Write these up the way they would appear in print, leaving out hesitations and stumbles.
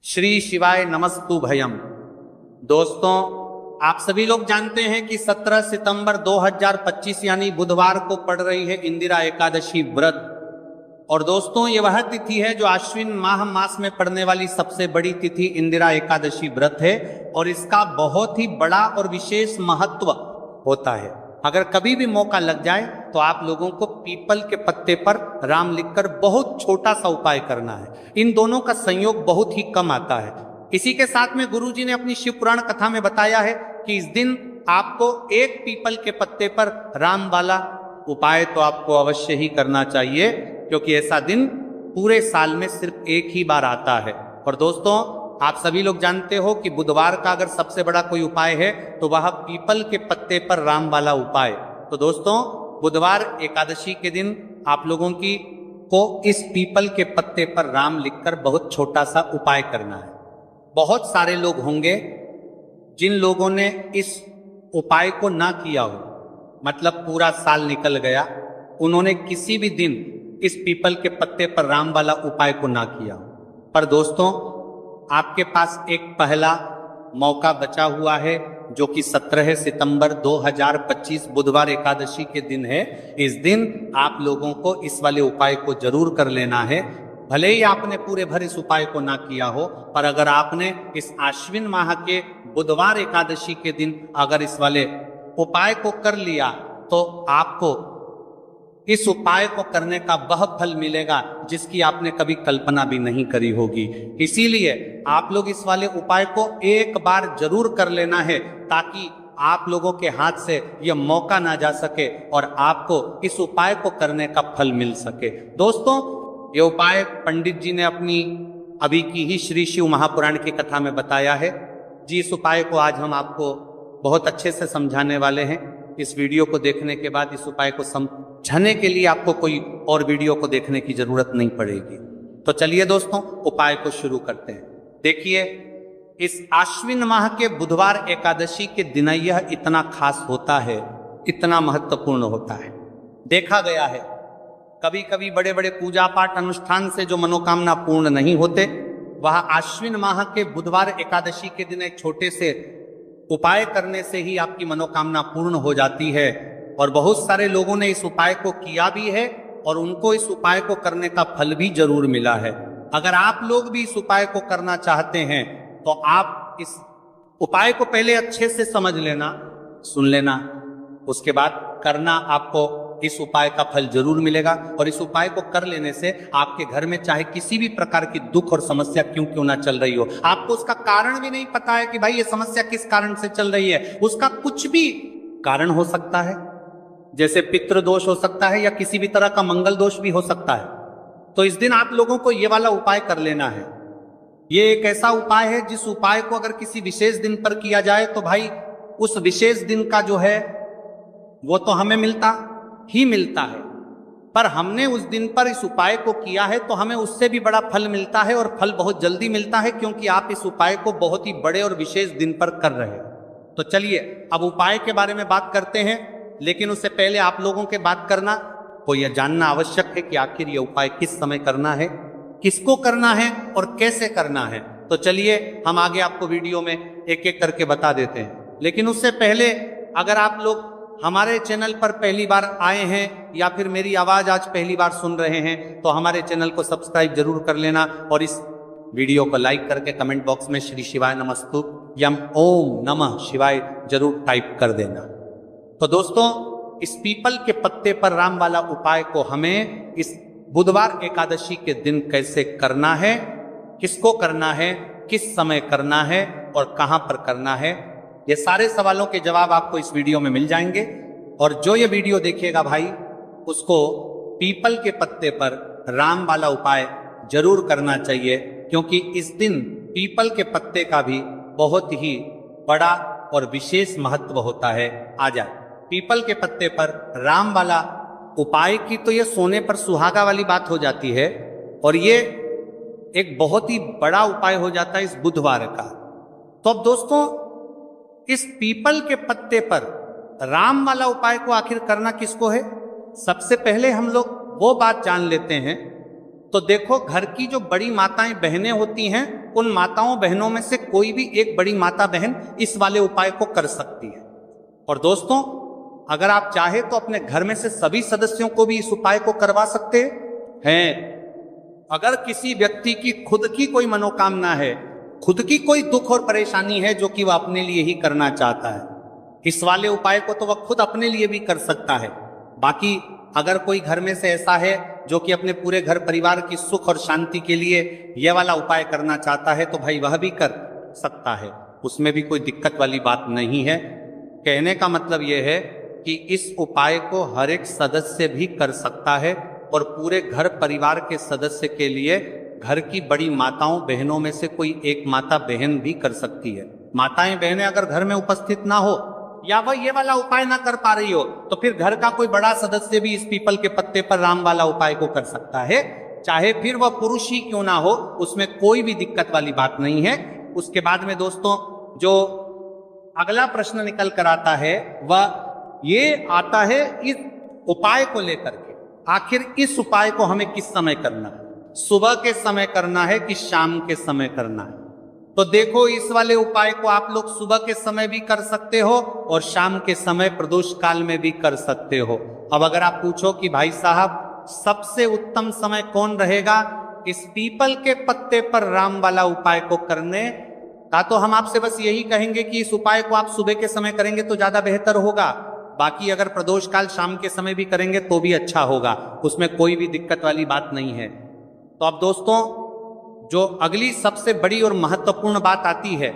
श्री शिवाय नमस्तु भयम। दोस्तों, आप सभी लोग जानते हैं कि 17 सितंबर 2025 यानी बुधवार को पड़ रही है इंदिरा एकादशी व्रत। और दोस्तों, ये वह तिथि है जो आश्विन मास में पड़ने वाली सबसे बड़ी तिथि इंदिरा एकादशी व्रत है और इसका बहुत ही बड़ा और विशेष महत्व होता है। अगर कभी भी मौका लग जाए तो आप लोगों को पीपल के पत्ते पर राम लिखकर बहुत छोटा सा उपाय करना है। इन दोनों का संयोग बहुत ही कम आता है। इसी के साथ में गुरुजी ने अपनी शिव पुराण कथा में बताया है कि इस दिन आपको एक पीपल के पत्ते पर राम वाला उपाय तो आपको अवश्य ही करना चाहिए, क्योंकि ऐसा दिन पूरे साल में सिर्फ एक ही बार आता है। और दोस्तों, आप सभी लोग जानते हो कि बुधवार का अगर सबसे बड़ा कोई उपाय है तो वह पीपल के पत्ते पर राम वाला उपाय। तो दोस्तों, बुधवार एकादशी के दिन आप लोगों को इस पीपल के पत्ते पर राम लिखकर बहुत छोटा सा उपाय करना है। बहुत सारे लोग होंगे जिन लोगों ने इस उपाय को ना किया हो, मतलब पूरा साल निकल गया, उन्होंने किसी भी दिन इस पीपल के पत्ते पर राम वाला उपाय को ना किया। पर दोस्तों, आपके पास एक पहला मौका बचा हुआ है जो कि 17 सितंबर 2025 बुधवार एकादशी के दिन है। इस दिन आप लोगों को इस वाले उपाय को जरूर कर लेना है। भले ही आपने पूरे भर इस उपाय को ना किया हो, पर अगर आपने इस आश्विन माह के बुधवार एकादशी के दिन अगर इस वाले उपाय को कर लिया तो आपको इस उपाय को करने का वह फल मिलेगा जिसकी आपने कभी कल्पना भी नहीं करी होगी। इसीलिए आप लोग इस वाले उपाय को एक बार जरूर कर लेना है, ताकि आप लोगों के हाथ से यह मौका ना जा सके और आपको इस उपाय को करने का फल मिल सके। दोस्तों, ये उपाय पंडित जी ने अपनी अभी की ही श्री शिव महापुराण की कथा में बताया है जी। इस उपाय को आज हम आपको बहुत अच्छे से समझाने वाले हैं। इस वीडियो को देखने के बाद इस उपाय को समझने के लिए आपको कोई और वीडियो को देखने की जरूरत नहीं पड़ेगी। तो चलिए दोस्तों, उपाय को शुरू करते हैं। देखिए, इस आश्विन माह के बुधवार एकादशी के दिन यह इतना खास होता है, इतना महत्वपूर्ण होता है। देखा गया है कभी कभी बड़े बड़े पूजा पाठ अनुष्ठान से जो मनोकामना पूर्ण नहीं होते, वह आश्विन माह के बुधवार एकादशी के दिन एक छोटे से उपाय करने से ही आपकी मनोकामना पूर्ण हो जाती है। और बहुत सारे लोगों ने इस उपाय को किया भी है और उनको इस उपाय को करने का फल भी जरूर मिला है। अगर आप लोग भी इस उपाय को करना चाहते हैं तो आप इस उपाय को पहले अच्छे से समझ लेना, सुन लेना, उसके बाद करना। आपको इस उपाय का फल जरूर मिलेगा और इस उपाय को कर लेने से आपके घर में चाहे किसी भी प्रकार की दुख और समस्या क्यों ना चल रही हो, आपको उसका कारण भी नहीं पता है कि भाई ये समस्या किस कारण से चल रही है, उसका कुछ भी कारण हो सकता है। जैसे पितृ दोष हो सकता है या किसी भी तरह का मंगल दोष भी हो सकता है। तो इस दिन आप लोगों को ये वाला उपाय कर लेना है। ये एक ऐसा उपाय है जिस उपाय को अगर किसी विशेष दिन पर किया जाए तो भाई उस विशेष दिन का जो है वो तो हमें मिलता ही मिलता है, पर हमने उस दिन पर इस उपाय को किया है तो हमें उससे भी बड़ा फल मिलता है और फल बहुत जल्दी मिलता है, क्योंकि आप इस उपाय को बहुत ही बड़े और विशेष दिन पर कर रहे हैं। तो चलिए अब उपाय के बारे में बात करते हैं, लेकिन उससे पहले आप लोगों के बात करना को यह जानना आवश्यक है कि आखिर यह उपाय किस समय करना है, किसको करना है और कैसे करना है। तो चलिए हम आगे आपको वीडियो में एक एक करके बता देते हैं। लेकिन उससे पहले अगर आप लोग हमारे चैनल पर पहली बार आए हैं या फिर मेरी आवाज आज पहली बार सुन रहे हैं तो हमारे चैनल को सब्सक्राइब जरूर कर लेना और इस वीडियो को लाइक करके कमेंट बॉक्स में श्री शिवाय नमस्तु यम ओम नमः शिवाय जरूर टाइप कर देना। तो दोस्तों, इस पीपल के पत्ते पर राम वाला उपाय को हमें इस बुधवार एकादशी के दिन कैसे करना है, किसको करना है, किस समय करना है और कहां पर करना है, ये सारे सवालों के जवाब आपको इस वीडियो में मिल जाएंगे। और जो ये वीडियो देखेगा भाई उसको पीपल के पत्ते पर राम वाला उपाय जरूर करना चाहिए, क्योंकि इस दिन पीपल के पत्ते का भी बहुत ही बड़ा और विशेष महत्व होता है। आ जाए पीपल के पत्ते पर राम वाला उपाय की तो ये सोने पर सुहागा वाली बात हो जाती है और ये एक बहुत ही बड़ा उपाय हो जाता है इस बुधवार का। तो अब दोस्तों, इस पीपल के पत्ते पर राम वाला उपाय को आखिर करना किसको है, सबसे पहले हम लोग वो बात जान लेते हैं। तो देखो, घर की जो बड़ी माताएं बहनें होती हैं, उन माताओं बहनों में से कोई भी एक बड़ी माता बहन इस वाले उपाय को कर सकती है। और दोस्तों, अगर आप चाहे तो अपने घर में से सभी सदस्यों को भी इस उपाय को करवा सकते हैं। अगर किसी व्यक्ति की खुद की कोई मनोकामना है, खुद की कोई दुख और परेशानी है जो कि वह अपने लिए ही करना चाहता है, इस वाले उपाय को तो वह खुद अपने लिए भी कर सकता है। बाकी अगर कोई घर में से ऐसा है जो कि अपने पूरे घर परिवार की सुख और शांति के लिए यह वाला उपाय करना चाहता है, तो भाई वह भी कर सकता है, उसमें भी कोई दिक्कत वाली बात नहीं है। कहने का मतलब यह है कि इस उपाय को हर एक सदस्य भी कर सकता है और पूरे घर परिवार के सदस्य के लिए घर की बड़ी माताओं बहनों में से कोई एक माता बहन भी कर सकती है। माताएं बहनें अगर घर में उपस्थित ना हो या वह ये वाला उपाय ना कर पा रही हो, तो फिर घर का कोई बड़ा सदस्य भी इस पीपल के पत्ते पर राम वाला उपाय को कर सकता है, चाहे फिर वह पुरुष ही क्यों ना हो, उसमें कोई भी दिक्कत वाली बात नहीं है। उसके बाद में दोस्तों, जो अगला प्रश्न निकल कर आता है वह ये आता है इस उपाय को लेकर के, आखिर इस उपाय को हमें किस समय करना है, सुबह के समय करना है कि शाम के समय करना है। तो देखो, इस वाले उपाय को आप लोग सुबह के समय भी कर सकते हो और शाम के समय प्रदोष काल में भी कर सकते हो। अब अगर आप पूछो कि भाई साहब सबसे उत्तम समय कौन रहेगा इस पीपल के पत्ते पर राम वाला उपाय को करने का, तो हम आपसे बस यही कहेंगे कि इस उपाय को आप सुबह के समय करेंगे तो ज्यादा बेहतर होगा। बाकी अगर प्रदोष काल शाम के समय भी करेंगे तो भी अच्छा होगा, उसमें कोई भी दिक्कत वाली बात नहीं है। तो अब दोस्तों, जो अगली सबसे बड़ी और महत्वपूर्ण बात आती है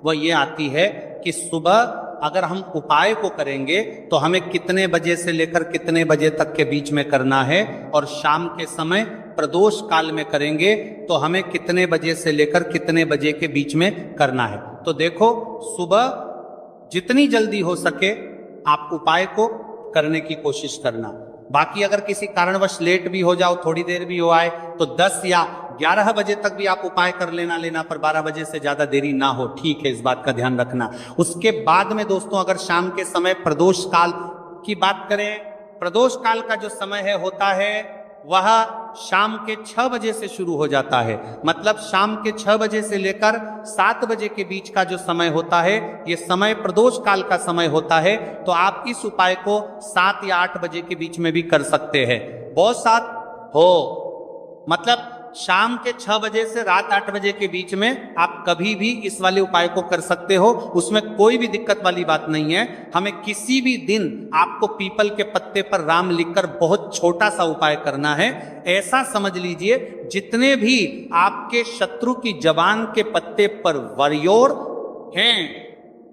वह ये आती है कि सुबह अगर हम उपाय को करेंगे तो हमें कितने बजे से लेकर कितने बजे तक के बीच में करना है, और शाम के समय प्रदोष काल में करेंगे तो हमें कितने बजे से लेकर कितने बजे के बीच में करना है। तो देखो, सुबह जितनी जल्दी हो सके आप उपाय को करने की कोशिश करना। बाकी अगर किसी कारणवश लेट भी हो जाओ, थोड़ी देर भी हो आए, तो 10 या 11 बजे तक भी आप उपाय कर लेना, पर 12 बजे से ज्यादा देरी ना हो, ठीक है, इस बात का ध्यान रखना। उसके बाद में दोस्तों, अगर शाम के समय प्रदोष काल की बात करें, प्रदोष काल का जो समय है होता है वह शाम के 6 बजे से शुरू हो जाता है। मतलब शाम के 6 बजे से लेकर 7 बजे के बीच का जो समय होता है, ये समय प्रदोष काल का समय होता है। तो आप इस उपाय को 7 या 8 बजे के बीच में भी कर सकते हैं। बहुत साथ हो, मतलब शाम के 6 बजे से रात 8 बजे के बीच में आप कभी भी इस वाले उपाय को कर सकते हो, उसमें कोई भी दिक्कत वाली बात नहीं है। हमें किसी भी दिन आपको पीपल के पत्ते पर राम लिखकर बहुत छोटा सा उपाय करना है। ऐसा समझ लीजिए जितने भी आपके शत्रु की जबान के पत्ते पर वरियोर हैं,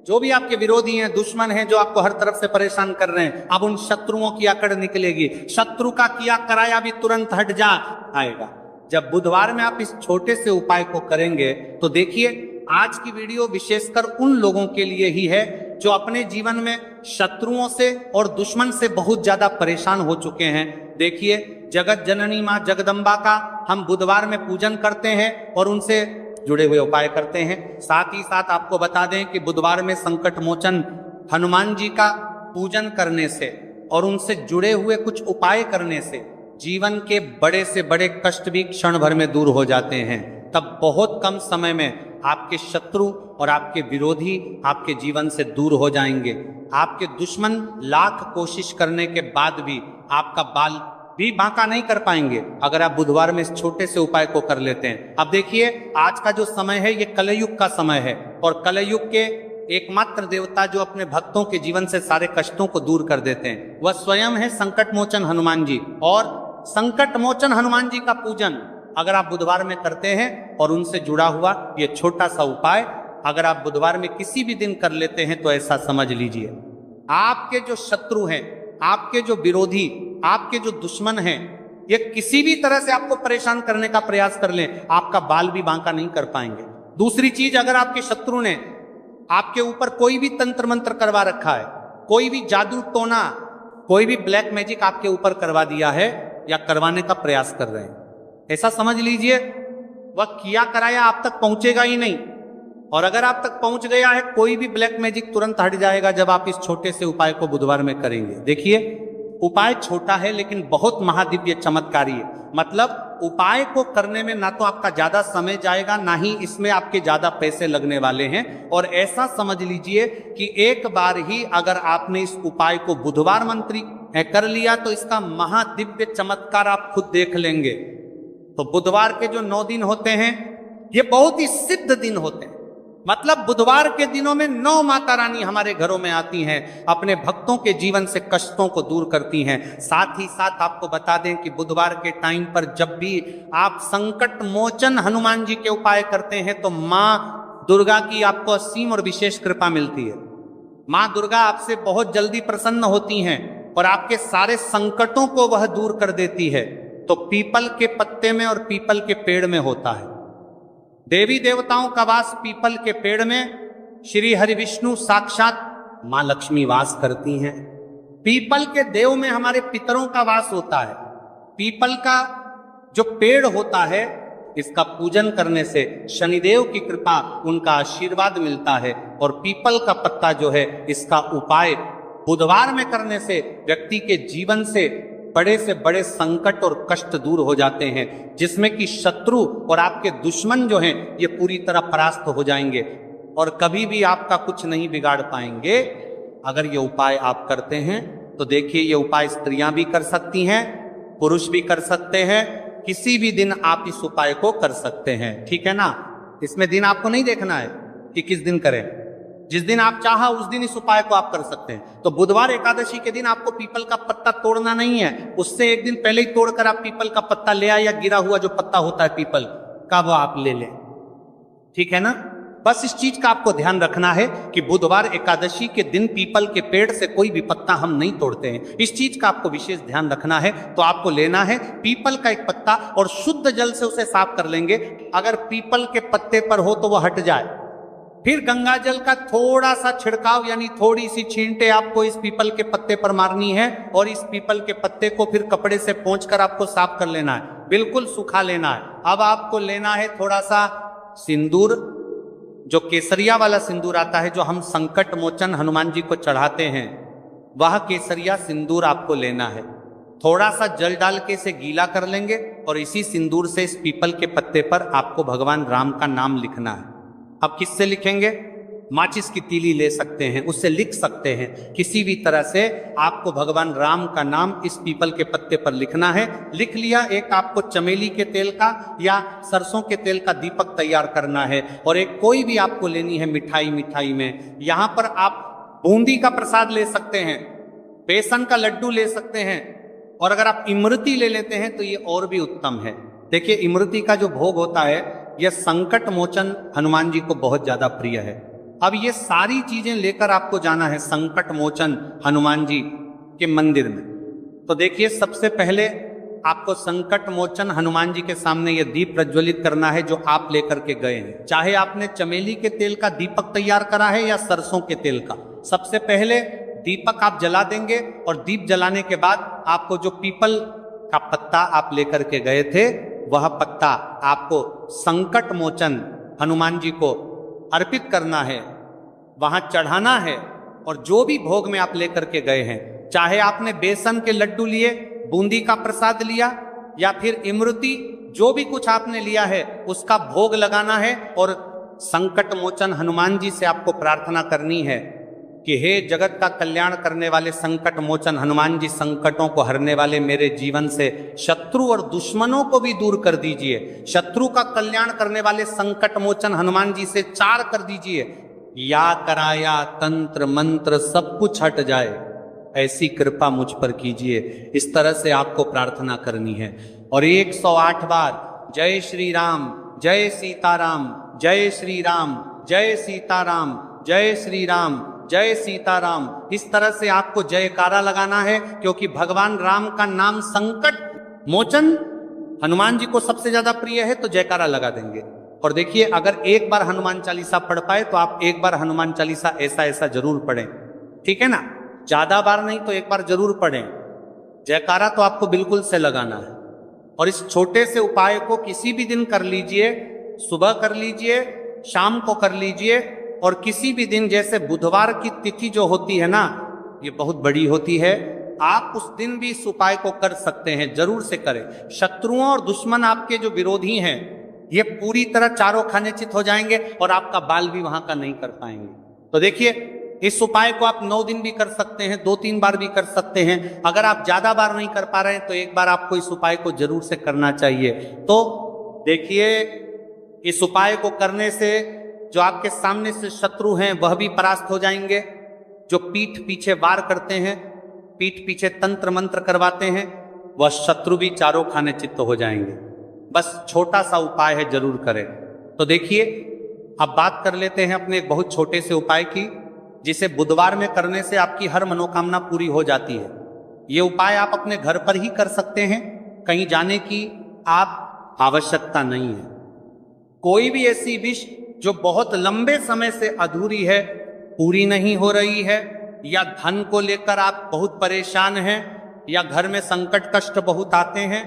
जो भी आपके विरोधी हैं, दुश्मन हैं, जो आपको हर तरफ से परेशान कर रहे हैं, अब उन शत्रुओं की अकड़ निकलेगी। शत्रु का किया कराया भी तुरंत हट जा आएगा। जब बुधवार में आप इस छोटे से उपाय को करेंगे तो देखिए, आज की वीडियो विशेषकर उन लोगों के लिए ही है जो अपने जीवन में शत्रुओं से और दुश्मन से बहुत ज्यादा परेशान हो चुके हैं। देखिए, जगत जननी मां जगदम्बा का हम बुधवार में पूजन करते हैं और उनसे जुड़े हुए उपाय करते हैं। साथ ही साथ आपको बता दें कि बुधवार में संकट मोचन हनुमान जी का पूजन करने से और उनसे जुड़े हुए कुछ उपाय करने से जीवन के बड़े से बड़े कष्ट भी क्षण भर में दूर हो जाते हैं। तब बहुत कम समय में आपके शत्रु और आपके विरोधी आपके जीवन से दूर हो जाएंगे। आपके दुश्मन लाख कोशिश करने के बाद भी आपका बाल भी बांका नहीं कर पाएंगे अगर आप बुधवार में इस छोटे से उपाय को कर लेते हैं। अब देखिए, आज का जो समय है ये कलयुग का समय है, और कलयुग के एकमात्र देवता जो अपने भक्तों के जीवन से सारे कष्टों को दूर कर देते हैं वह स्वयं है संकट मोचन हनुमान जी। और संकट मोचन हनुमान जी का पूजन अगर आप बुधवार में करते हैं और उनसे जुड़ा हुआ ये छोटा सा उपाय अगर आप बुधवार में किसी भी दिन कर लेते हैं, तो ऐसा समझ लीजिए आपके जो शत्रु हैं, आपके जो विरोधी, आपके जो दुश्मन हैं, ये किसी भी तरह से आपको परेशान करने का प्रयास कर लें, आपका बाल भी बांका नहीं कर पाएंगे। दूसरी चीज, अगर आपके शत्रु ने आपके ऊपर कोई भी तंत्र मंत्र करवा रखा है, कोई भी जादू टोना, कोई भी ब्लैक मैजिक आपके ऊपर करवा दिया है या करवाने का प्रयास कर रहे हैं, ऐसा समझ लीजिए वह किया कराया आप तक पहुंचेगा ही नहीं। और अगर आप तक पहुंच गया है, कोई भी ब्लैक मैजिक तुरंत हट जाएगा जब आप इस छोटे से उपाय को बुधवार में करेंगे। देखिए, उपाय छोटा है लेकिन बहुत महादिव्य चमत्कारी है। मतलब उपाय को करने में ना तो आपका ज्यादा समय जाएगा, ना ही इसमें आपके ज्यादा पैसे लगने वाले हैं। और ऐसा समझ लीजिए कि एक बार ही अगर आपने इस उपाय को बुधवार मंत्री कर लिया तो इसका महादिव्य चमत्कार आप खुद देख लेंगे। तो बुधवार के जो 9 दिन होते हैं ये बहुत ही सिद्ध दिन होते हैं। मतलब बुधवार के दिनों में 9 माता रानी हमारे घरों में आती हैं, अपने भक्तों के जीवन से कष्टों को दूर करती हैं। साथ ही साथ आपको बता दें कि बुधवार के टाइम पर जब भी आप संकट मोचन हनुमान जी के उपाय करते हैं तो माँ दुर्गा की आपको असीम और विशेष कृपा मिलती है। माँ दुर्गा आपसे बहुत जल्दी प्रसन्न होती हैं और आपके सारे संकटों को वह दूर कर देती है। तो पीपल के पत्ते में और पीपल के पेड़ में होता है। देवी देवताओं का वास पीपल के पेड़ में, श्री हरि विष्णु साक्षात मां लक्ष्मी वास करती हैं। पीपल के देव में हमारे पितरों का वास होता है। पीपल का जो पेड़ होता है इसका पूजन करने से शनिदेव की कृपा, उनका आशीर्वाद मिलता है। और पीपल का पत्ता जो है इसका उपाय बुधवार में करने से व्यक्ति के जीवन से बड़े संकट और कष्ट दूर हो जाते हैं, जिसमें कि शत्रु और आपके दुश्मन जो हैं ये पूरी तरह परास्त हो जाएंगे और कभी भी आपका कुछ नहीं बिगाड़ पाएंगे अगर ये उपाय आप करते हैं। तो देखिए ये उपाय स्त्रियां भी कर सकती हैं, पुरुष भी कर सकते हैं। किसी भी दिन आप इस उपाय को कर सकते हैं, ठीक है ना। इसमें दिन आपको नहीं देखना है कि किस दिन करें, जिस दिन आप चाहा उस दिन इस उपाय को आप कर सकते हैं। तो बुधवार एकादशी के दिन आपको पीपल का पत्ता तोड़ना नहीं है, उससे एक दिन पहले ही तोड़कर आप पीपल का पत्ता ले आए, या गिरा हुआ जो पत्ता होता है पीपल का वो आप ले लें, ठीक है ना। बस इस चीज का आपको ध्यान रखना है कि बुधवार एकादशी के दिन पीपल के पेड़ से कोई भी पत्ता हम नहीं तोड़ते हैं। इस चीज का आपको विशेष ध्यान रखना है। तो आपको लेना है पीपल का एक पत्ता और शुद्ध जल से उसे साफ कर लेंगे। अगर पीपल के पत्ते पर हो तो वह हट जाए, फिर गंगा जल का थोड़ा सा छिड़काव यानी थोड़ी सी छींटे आपको इस पीपल के पत्ते पर मारनी है और इस पीपल के पत्ते को फिर कपड़े से पोंछकर आपको साफ कर लेना है, बिल्कुल सूखा लेना है। अब आपको लेना है थोड़ा सा सिंदूर, जो केसरिया वाला सिंदूर आता है जो हम संकट मोचन हनुमान जी को चढ़ाते हैं, वह केसरिया सिंदूर आपको लेना है। थोड़ा सा जल डाल के इसे गीला कर लेंगे और इसी सिंदूर से इस पीपल के पत्ते पर आपको भगवान राम का नाम लिखना है। अब किससे लिखेंगे? माचिस की तीली ले सकते हैं, उससे लिख सकते हैं। किसी भी तरह से आपको भगवान राम का नाम इस पीपल के पत्ते पर लिखना है। लिख लिया, एक आपको चमेली के तेल का या सरसों के तेल का दीपक तैयार करना है और एक कोई भी आपको लेनी है मिठाई में। यहाँ पर आप बूंदी का प्रसाद ले सकते हैं, बेसन का लड्डू ले सकते हैं और अगर आप इमरती ले लेते हैं तो ये और भी उत्तम है। देखिए इमरती का जो भोग होता है यह संकट मोचन हनुमान जी को बहुत ज्यादा प्रिय है। अब ये सारी चीजें लेकर आपको जाना है संकट मोचन हनुमान जी के मंदिर में। तो देखिए सबसे पहले आपको संकट मोचन हनुमान जी के सामने ये दीप प्रज्वलित करना है जो आप लेकर के गए हैं। चाहे आपने चमेली के तेल का दीपक तैयार करा है या सरसों के तेल का, सबसे पहले दीपक आप जला देंगे और दीप जलाने के बाद आपको जो पीपल का पत्ता आप लेकर के गए थे वह पत्ता आपको संकट मोचन हनुमान जी को अर्पित करना है, वहां चढ़ाना है। और जो भी भोग में आप लेकर के गए हैं, चाहे आपने बेसन के लड्डू लिए, बूंदी का प्रसाद लिया या फिर इमरती, जो भी कुछ आपने लिया है उसका भोग लगाना है और संकट मोचन हनुमान जी से आपको प्रार्थना करनी है कि हे जगत का कल्याण करने वाले संकट मोचन हनुमान जी, संकटों को हरने वाले मेरे जीवन से शत्रु और दुश्मनों को भी दूर कर दीजिए। शत्रु का कल्याण करने वाले संकट मोचन हनुमान जी से चार कर दीजिए। या कराया तंत्र मंत्र सब कुछ हट जाए, ऐसी कृपा मुझ पर कीजिए। इस तरह से आपको प्रार्थना करनी है और 108 बार जय श्री राम, जय सीताराम, जय श्री राम, जय सीताराम, जय श्री राम, जय सीताराम, इस तरह से आपको जयकारा लगाना है। क्योंकि भगवान राम का नाम संकट मोचन हनुमान जी को सबसे ज्यादा प्रिय है, तो जयकारा लगा देंगे। और देखिए अगर एक बार हनुमान चालीसा पढ़ पाए तो आप एक बार हनुमान चालीसा ऐसा जरूर पढ़ें, ठीक है ना। ज्यादा बार नहीं तो एक बार जरूर पढ़ें। जयकारा तो आपको बिल्कुल से लगाना है। और इस छोटे से उपाय को किसी भी दिन कर लीजिए, सुबह कर लीजिए, शाम को कर लीजिए और किसी भी दिन, जैसे बुधवार की तिथि जो होती है ना, ये बहुत बड़ी होती है। आप उस दिन भी इस उपाय को कर सकते हैं, जरूर से करें। शत्रुओं और दुश्मन आपके जो विरोधी हैं ये पूरी तरह चारों खाने चित हो जाएंगे और आपका बाल भी वहां का नहीं कर पाएंगे। तो देखिए, इस उपाय को आप 9 दिन भी कर सकते हैं, 2-3 बार भी कर सकते हैं। अगर आप ज्यादा बार नहीं कर पा रहे हैं तो एक बार आपको इस उपाय को जरूर से करना चाहिए। तो देखिए, इस उपाय को करने से जो आपके सामने से शत्रु हैं वह भी परास्त हो जाएंगे। जो पीठ पीछे वार करते हैं, पीठ पीछे तंत्र मंत्र करवाते हैं, वह शत्रु भी चारों खाने चित्त हो जाएंगे। बस छोटा सा उपाय है, जरूर करें। तो देखिए, अब बात कर लेते हैं अपने एक बहुत छोटे से उपाय की, जिसे बुधवार में करने से आपकी हर मनोकामना पूरी हो जाती है। ये उपाय आप अपने घर पर ही कर सकते हैं, कहीं जाने की आप आवश्यकता नहीं है। कोई भी ऐसी विश जो बहुत लंबे समय से अधूरी है, पूरी नहीं हो रही है, या धन को लेकर आप बहुत परेशान हैं, या घर में संकट कष्ट बहुत आते हैं,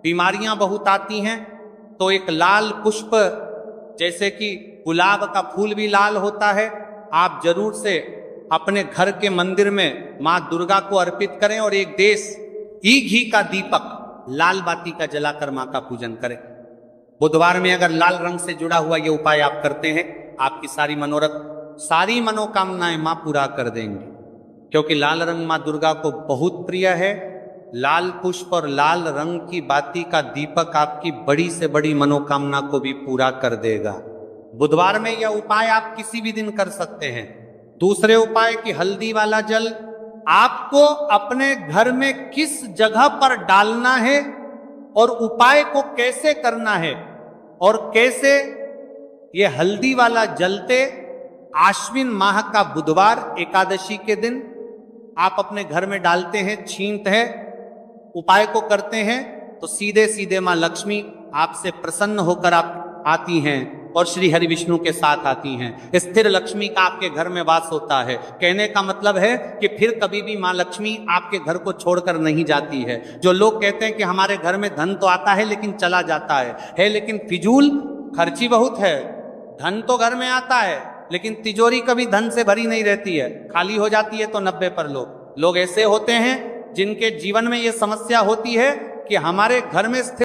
बीमारियां बहुत आती हैं, तो एक लाल पुष्प, जैसे कि गुलाब का फूल भी लाल होता है, आप जरूर से अपने घर के मंदिर में मां दुर्गा को अर्पित करें और एक देश घी का दीपक लाल बाती का जलाकर मां का पूजन करें। बुधवार में अगर लाल रंग से जुड़ा हुआ ये उपाय आप करते हैं, आपकी सारी मनोरथ, सारी मनोकामनाएं मां पूरा कर देंगी। क्योंकि लाल रंग मां दुर्गा को बहुत प्रिय है। लाल पुष्प और लाल रंग की बाती का दीपक आपकी बड़ी से बड़ी मनोकामना को भी पूरा कर देगा। बुधवार में यह उपाय आप किसी भी दिन कर सकते हैं। दूसरे उपाय की हल्दी वाला जल आपको अपने घर में किस जगह पर डालना है और उपाय को कैसे करना है और कैसे ये हल्दी वाला जलते आश्विन माह का बुधवार एकादशी के दिन आप अपने घर में डालते हैं, छींट है, उपाय को करते हैं, तो सीधे सीधे मां लक्ष्मी आपसे प्रसन्न होकर आप आती हैं और श्री हरि विष्णु के साथ आती हैं। स्थिर लक्ष्मी का आपके घर में वास होता है। कहने का मतलब है कि फिर कभी भी मां लक्ष्मी आपके घर को छोड़कर नहीं जाती है। जो लोग कहते हैं कि हमारे घर में धन तो आता है लेकिन चला जाता है लेकिन फिजूल खर्ची बहुत है। धन तो घर में आता है लेकिन तिजोरी कभी धन से भरी नहीं रहती है, खाली हो जाती है। तो 90 पर लोग ऐसे होते हैं जिनके जीवन में ये समस्या होती है कि हमारे घर में स्थिर